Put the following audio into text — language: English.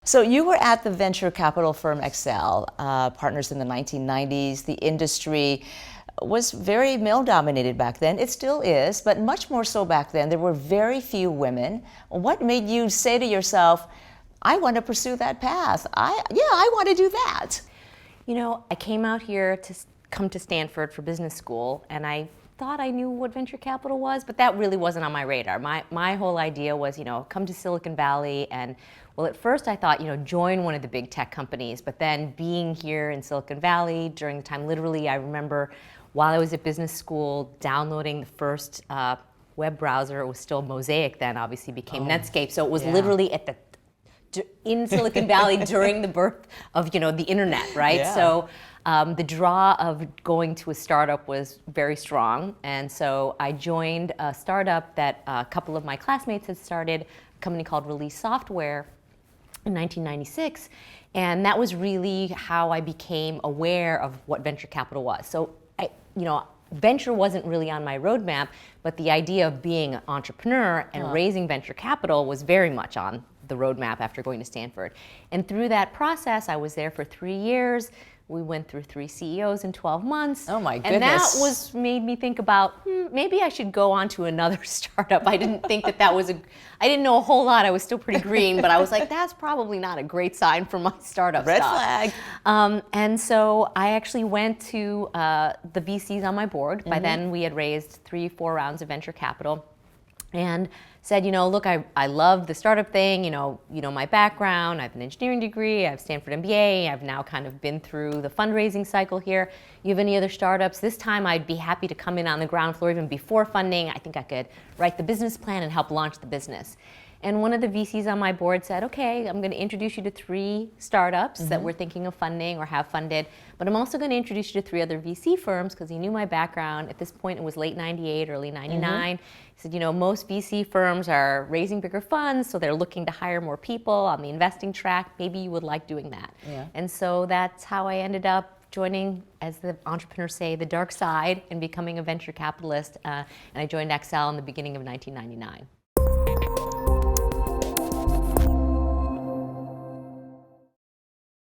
So you were at the venture capital firm Excel, partners in the 1990s. The industry was very male-dominated back then. It still is, but much more so back then. There were very few women. What made you say to yourself, I want to pursue that path? I want to do that. You know, I came out here to come to Stanford for business school, and I thought I knew what venture capital was, but that really wasn't on my radar. My whole idea was, come to Silicon Valley and, well, at first I thought, join one of the big tech companies, but then being here in Silicon Valley during the time, literally, I remember while I was at business school downloading the first web browser. It was still Mosaic then, obviously became Netscape, so it was literally in Silicon Valley during the birth of the internet, right? Yeah. So the draw of going to a startup was very strong, and so I joined a startup that a couple of my classmates had started, a company called Release Software in 1996, and that was really how I became aware of what venture capital was. So venture wasn't really on my roadmap, but the idea of being an entrepreneur and raising venture capital was very much on the roadmap after going to Stanford. And through that process, I was there for 3 years. We went through 3 CEOs in 12 months. Oh my goodness. And that made me think about, maybe I should go on to another startup. I didn't think that was I didn't know a whole lot. I was still pretty green, but I was like, that's probably not a great sign for my startup Red stock. flag. And so I actually went to the VCs on my board. By then we had raised 3-4 rounds of venture capital, and said, look, I love the startup thing, my background, I have an engineering degree, I have Stanford MBA, I've now kind of been through the fundraising cycle here. You have any other startups? This time I'd be happy to come in on the ground floor even before funding. I think I could write the business plan and help launch the business. And one of the VCs on my board said, okay, I'm going to introduce you to 3 startups that we're thinking of funding or have funded, but I'm also going to introduce you to 3 other VC firms because he knew my background. At this point, it was late 98, early 99. He said, most VC firms are raising bigger funds, so they're looking to hire more people on the investing track. Maybe you would like doing that. Yeah. And so that's how I ended up joining, as the entrepreneurs say, the dark side and becoming a venture capitalist. And I joined Excel in the beginning of 1999.